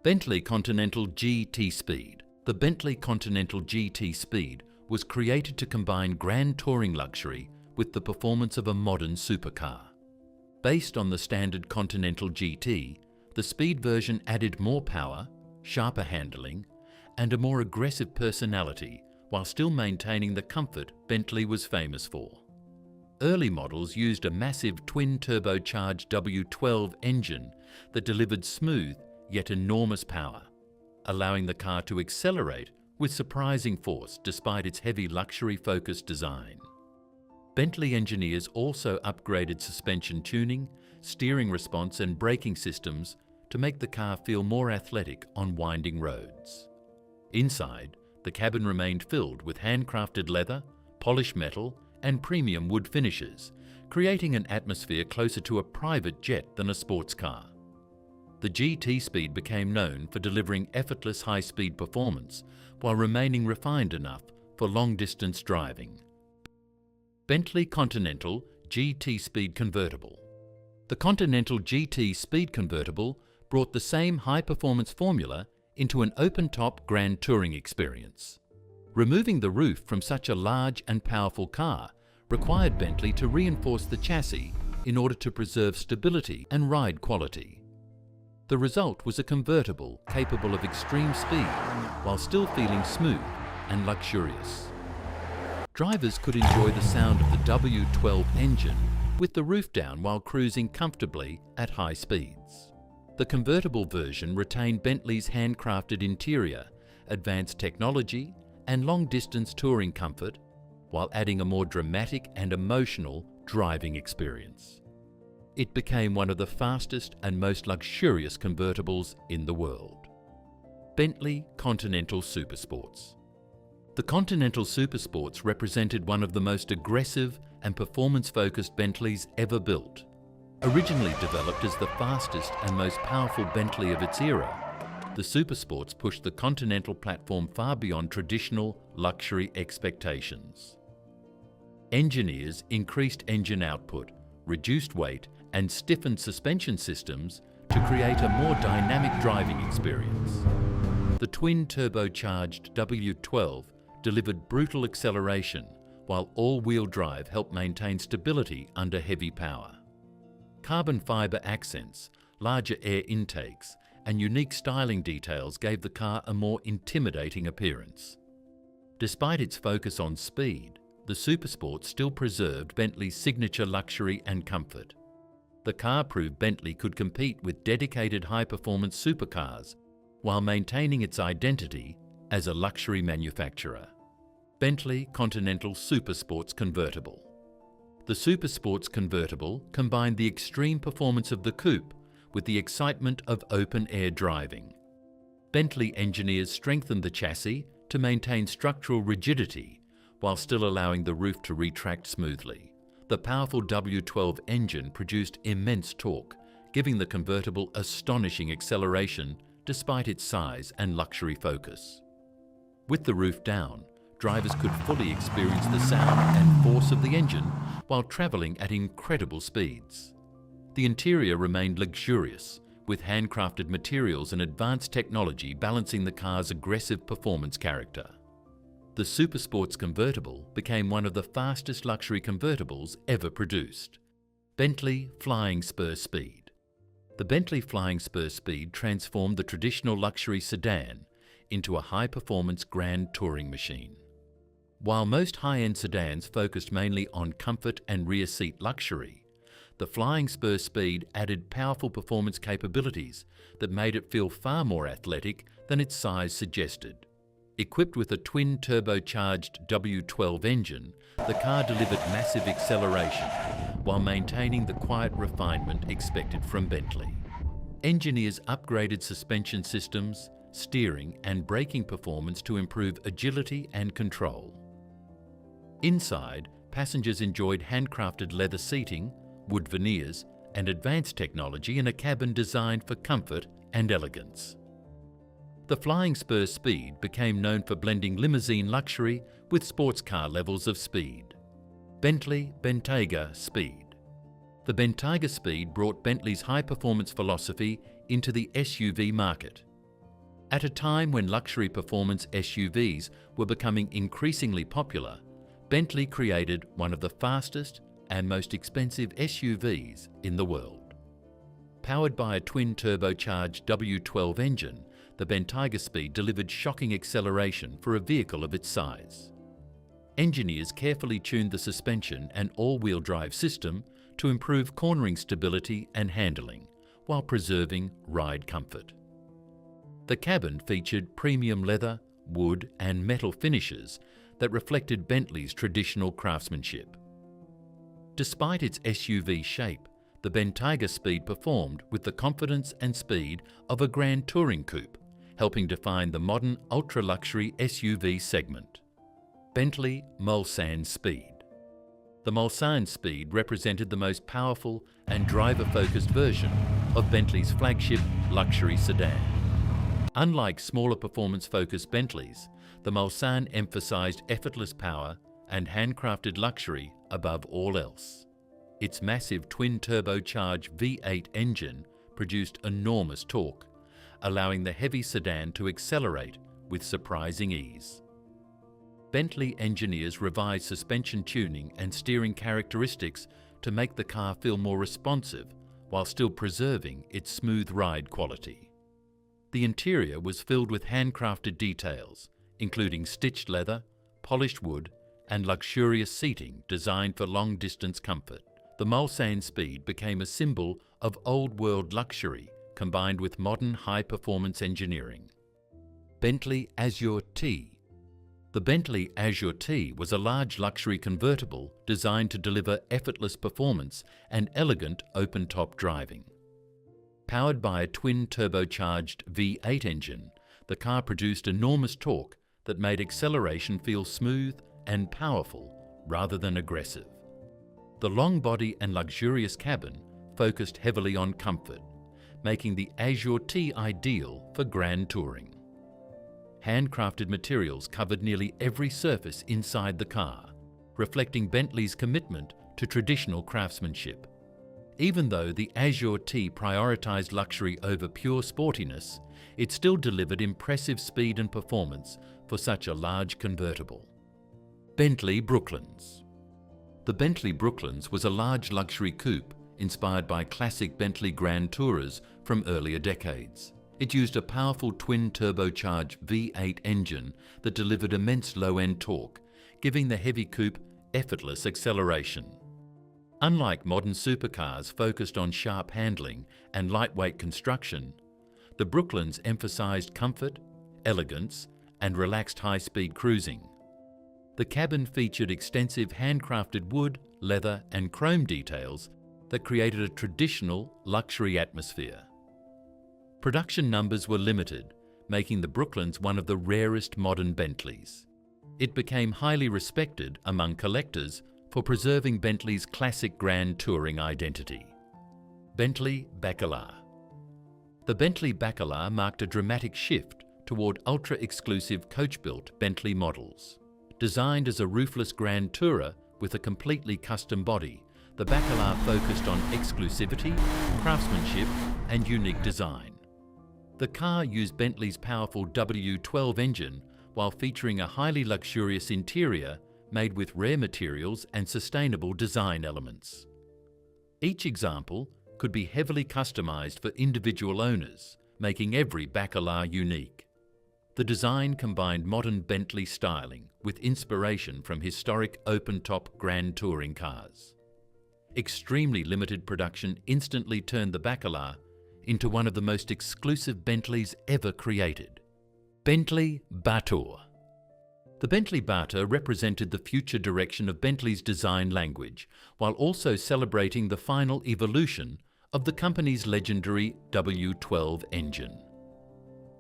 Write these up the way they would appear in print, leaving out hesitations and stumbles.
Bentley Continental GT Speed. The Bentley Continental GT Speed was created to combine grand touring luxury with the performance of a modern supercar. Based on the standard Continental GT, the Speed version added more power, sharper handling, and a more aggressive personality while still maintaining the comfort Bentley was famous for. Early models used a massive twin-turbocharged W12 engine that delivered smooth yet enormous power, allowing the car to accelerate with surprising force despite its heavy luxury-focused design. Bentley engineers also upgraded suspension tuning, steering response and braking systems to make the car feel more athletic on winding roads. Inside, the cabin remained filled with handcrafted leather, polished metal and premium wood finishes, creating an atmosphere closer to a private jet than a sports car. The GT Speed became known for delivering effortless high-speed performance while remaining refined enough for long-distance driving. Bentley Continental GT Speed Convertible. The Continental GT Speed Convertible brought the same high-performance formula into an open-top grand touring experience. Removing the roof from such a large and powerful car required Bentley to reinforce the chassis in order to preserve stability and ride quality. The result was a convertible capable of extreme speed while still feeling smooth and luxurious. Drivers could enjoy the sound of the W12 engine with the roof down while cruising comfortably at high speeds. The convertible version retained Bentley's handcrafted interior, advanced technology, and long-distance touring comfort, while adding a more dramatic and emotional driving experience. It became one of the fastest and most luxurious convertibles in the world. Bentley Continental Supersports. The Continental Supersports represented one of the most aggressive and performance-focused Bentleys ever built. Originally developed as the fastest and most powerful Bentley of its era, the Supersports pushed the Continental platform far beyond traditional luxury expectations. Engineers increased engine output, reduced weight, and stiffened suspension systems to create a more dynamic driving experience. The twin-turbocharged W12 delivered brutal acceleration, while all-wheel drive helped maintain stability under heavy power. Carbon fiber accents, larger air intakes, and unique styling details gave the car a more intimidating appearance. Despite its focus on speed, the Supersport still preserved Bentley's signature luxury and comfort. The car proved Bentley could compete with dedicated high-performance supercars while maintaining its identity as a luxury manufacturer. Bentley Continental Supersports Convertible. The Supersports Convertible combined the extreme performance of the coupe with the excitement of open-air driving. Bentley engineers strengthened the chassis to maintain structural rigidity while still allowing the roof to retract smoothly. The powerful W12 engine produced immense torque, giving the convertible astonishing acceleration despite its size and luxury focus. With the roof down, drivers could fully experience the sound and force of the engine while traveling at incredible speeds. The interior remained luxurious, with handcrafted materials and advanced technology balancing the car's aggressive performance character. The Supersports Convertible became one of the fastest luxury convertibles ever produced. Bentley Flying Spur Speed. The Bentley Flying Spur Speed transformed the traditional luxury sedan into a high-performance grand touring machine. While most high-end sedans focused mainly on comfort and rear seat luxury, the Flying Spur Speed added powerful performance capabilities that made it feel far more athletic than its size suggested. Equipped with a twin-turbocharged W12 engine, the car delivered massive acceleration while maintaining the quiet refinement expected from Bentley. Engineers upgraded suspension systems, steering and braking performance to improve agility and control. Inside, passengers enjoyed handcrafted leather seating, wood veneers, and advanced technology in a cabin designed for comfort and elegance. The Flying Spur Speed became known for blending limousine luxury with sports car levels of speed. Bentley Bentayga Speed. The Bentayga Speed brought Bentley's high-performance philosophy into the SUV market. At a time when luxury performance SUVs were becoming increasingly popular, Bentley created one of the fastest and most expensive SUVs in the world. Powered by a twin-turbocharged W12 engine, the Bentayga Speed delivered shocking acceleration for a vehicle of its size. Engineers carefully tuned the suspension and all-wheel drive system to improve cornering stability and handling, while preserving ride comfort. The cabin featured premium leather, wood and metal finishes that reflected Bentley's traditional craftsmanship. Despite its SUV shape, the Bentayga Speed performed with the confidence and speed of a Grand Touring coupe, helping define the modern ultra-luxury SUV segment. Bentley Mulsanne Speed. The Mulsanne Speed represented the most powerful and driver-focused version of Bentley's flagship luxury sedan. Unlike smaller performance-focused Bentleys, the Mulsanne emphasized effortless power and handcrafted luxury above all else. Its massive twin-turbocharged V8 engine produced enormous torque, allowing the heavy sedan to accelerate with surprising ease. Bentley engineers revised suspension tuning and steering characteristics to make the car feel more responsive while still preserving its smooth ride quality. The interior was filled with handcrafted details, including stitched leather, polished wood, and luxurious seating designed for long-distance comfort. The Mulsanne Speed became a symbol of old-world luxury combined with modern high-performance engineering. Bentley Azure T. The Bentley Azure T was a large luxury convertible designed to deliver effortless performance and elegant open-top driving. Powered by a twin-turbocharged V8 engine, the car produced enormous torque that made acceleration feel smooth and powerful rather than aggressive. The long body and luxurious cabin focused heavily on comfort, making the Azure T ideal for grand touring. Handcrafted materials covered nearly every surface inside the car, reflecting Bentley's commitment to traditional craftsmanship. Even though the Azure T prioritized luxury over pure sportiness, it still delivered impressive speed and performance for such a large convertible. Bentley Brooklands. The Bentley Brooklands was a large luxury coupe inspired by classic Bentley Grand Tourers from earlier decades. It used a powerful twin-turbocharged V8 engine that delivered immense low-end torque, giving the heavy coupe effortless acceleration. Unlike modern supercars focused on sharp handling and lightweight construction, the Brooklands emphasized comfort, elegance, and relaxed high-speed cruising. The cabin featured extensive handcrafted wood, leather, and chrome details that created a traditional luxury atmosphere. Production numbers were limited, making the Brooklands one of the rarest modern Bentleys. It became highly respected among collectors for preserving Bentley's classic grand touring identity. Bentley Baccarat. The Bentley Baccarat marked a dramatic shift toward ultra-exclusive coach-built Bentley models. Designed as a roofless grand tourer with a completely custom body, the Baccarat focused on exclusivity, craftsmanship, and unique design. The car used Bentley's powerful W12 engine while featuring a highly luxurious interior made with rare materials and sustainable design elements. Each example could be heavily customized for individual owners, making every Baccarat unique. The design combined modern Bentley styling with inspiration from historic open-top grand touring cars. Extremely limited production instantly turned the Baccarat into one of the most exclusive Bentleys ever created. Bentley Batour. The Bentley Batour represented the future direction of Bentley's design language, while also celebrating the final evolution of the company's legendary W12 engine.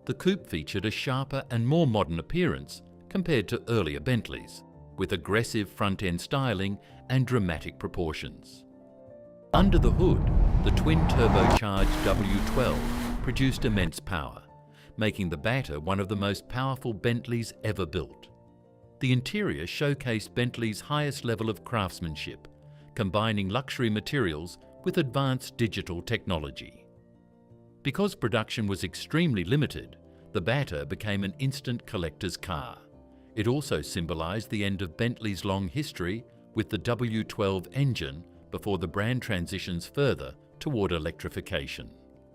The coupe featured a sharper and more modern appearance compared to earlier Bentleys, with aggressive front-end styling and dramatic proportions. Under the hood, the twin-turbocharged W12 produced immense power, making the Batour one of the most powerful Bentleys ever built. The interior showcased Bentley's highest level of craftsmanship, combining luxury materials with advanced digital technology. Because production was extremely limited, the The Batter became an instant collector's car. It also symbolised the end of Bentley's long history with the W12 engine before the brand transitions further toward electrification.